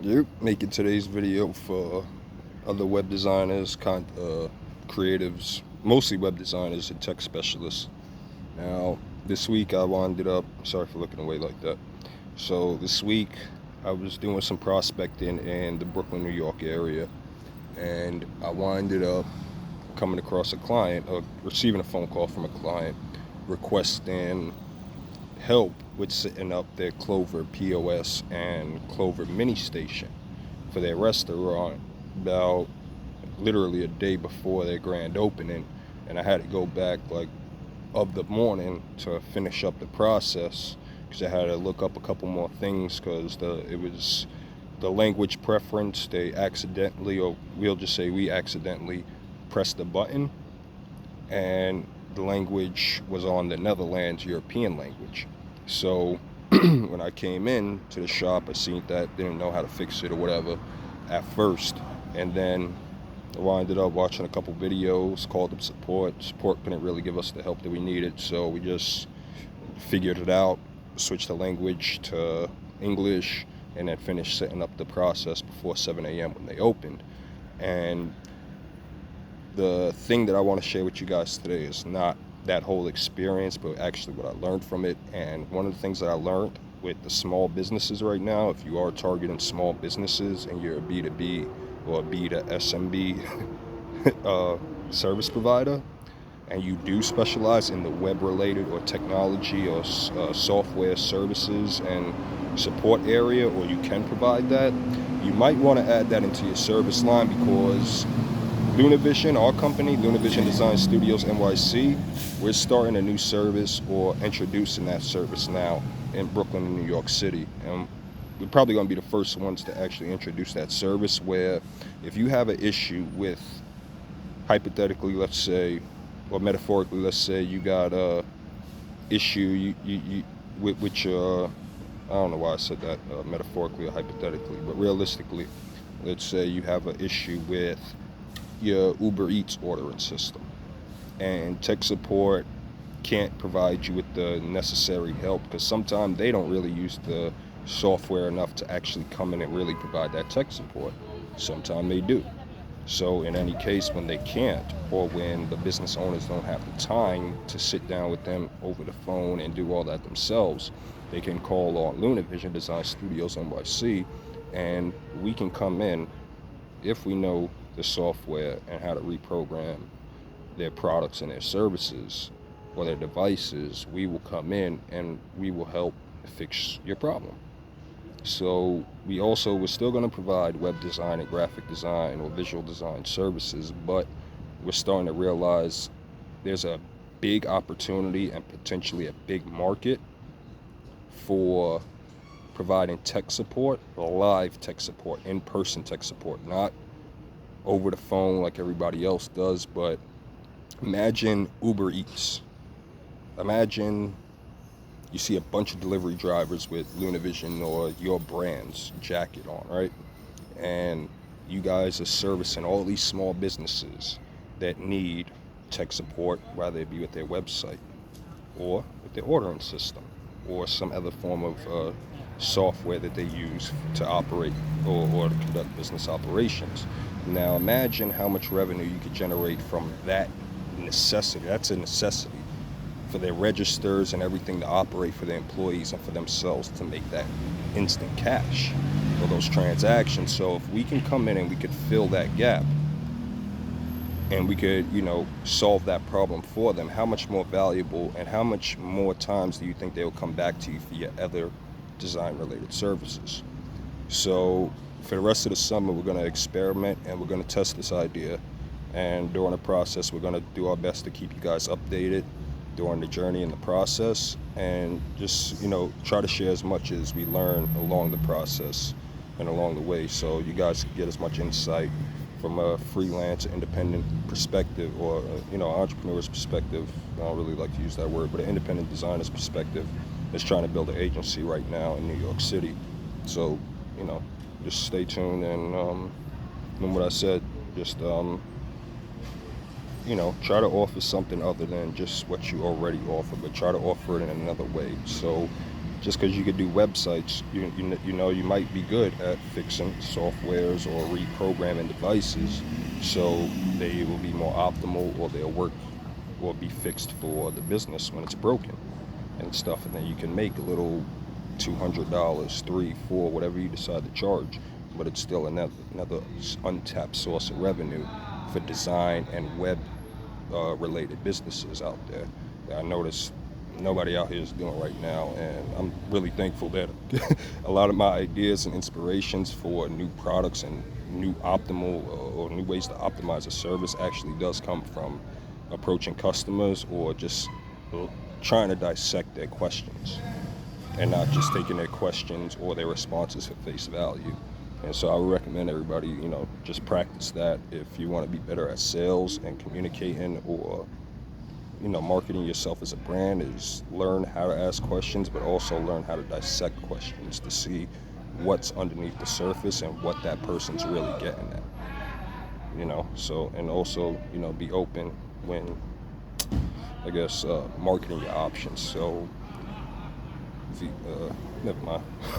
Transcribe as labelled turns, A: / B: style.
A: Yep, making today's video for other web designers, creatives, mostly web designers and tech specialists. Now, this week I winded up, sorry for looking away like that. So this week I was doing some prospecting in the Brooklyn, New York area, and I winded up coming across a client, or receiving a phone call from a client requesting help with setting up their Clover POS and Clover mini station for their restaurant about literally a day before their grand opening. And I had to go back like of the morning to finish up the process because I had to look up a couple more things because it was the language preference. They accidentally, or we'll just say we accidentally pressed the button, and the language was on the Netherlands European language. So when I came in to the shop, I seen that, didn't know how to fix it or whatever at first, and then I ended up watching a couple videos, called them support. Support couldn't really give us the help that we needed, so we just figured it out, switched the language to English, and then finished setting up the process before 7 a.m. when they opened. And the thing that I want to share with you guys today is not that whole experience, but actually what I learned from it. And one of the things that I learned with the small businesses right now, if you are targeting small businesses and you're a B2B or a B to SMB service provider, and you do specialize in the web-related or technology or software services and support area, or you can provide that, you might want to add that into your service line, because Lunarvision, our company, Lunarvisions Design Studios NYC, we're starting a new service or introducing that service now in Brooklyn and New York City. And we're probably going to be the first ones to actually introduce that service, where if you have an issue with, hypothetically, let's say, or metaphorically, let's say you got a issue with your, I don't know why I said that metaphorically or hypothetically, but realistically, let's say you have an issue with your Uber Eats ordering system, and tech support can't provide you with the necessary help because sometimes they don't really use the software enough to actually come in and really provide that tech support. Sometimes they do. So in any case, when they can't, or when the business owners don't have the time to sit down with them over the phone and do all that themselves, they can call on Lunarvisions Design Studios NYC, and we can come in, if we know the software and how to reprogram their products and their services or their devices, we will come in and we will help fix your problem. So we're still going to provide web design and graphic design or visual design services, but we're starting to realize there's a big opportunity and potentially a big market for providing tech support, live tech support, in-person tech support, not over the phone like everybody else does. But imagine Uber Eats. Imagine you see a bunch of delivery drivers with Lunarvision or your brand's jacket on, right? And you guys are servicing all these small businesses that need tech support, whether it be with their website or with their ordering system or some other form of software that they use to operate or to conduct business operations. Now imagine how much revenue you could generate from that necessity. That's a necessity for their registers and everything to operate for their employees and for themselves to make that instant cash for those transactions. So if we can come in and we could fill that gap and we could, solve that problem for them, how much more valuable and how much more times do you think they'll come back to you for your other design related services? So for the rest of the summer, we're going to experiment and we're going to test this idea, and during the process we're going to do our best to keep you guys updated during the journey and the process, and just try to share as much as we learn along the process and along the way, so you guys can get as much insight from a freelance independent perspective, or entrepreneur's perspective. I don't really like to use that word, but an independent designer's perspective that's trying to build an agency right now in New York City. So just stay tuned, and remember what I said, just try to offer something other than just what you already offer, but try to offer it in another way. So just because you could do websites, you know you might be good at fixing softwares or reprogramming devices, so they will be more optimal, or they'll work or be fixed for the business when it's broken and stuff. And then you can make a little $200, three, four, whatever you decide to charge, but it's still another untapped source of revenue for design and web related businesses out there that I notice nobody out here is doing right now. And I'm really thankful that a lot of my ideas and inspirations for new products and new optimal or new ways to optimize a service actually does come from approaching customers, or just trying to dissect their questions and not just taking their questions or their responses for face value. And so I would recommend everybody, just practice that if you want to be better at sales and communicating, or marketing yourself as a brand, is learn how to ask questions, but also learn how to dissect questions to see what's underneath the surface and what that person's really getting at. So, and also, be open when, I guess, marketing your options. So, never mind.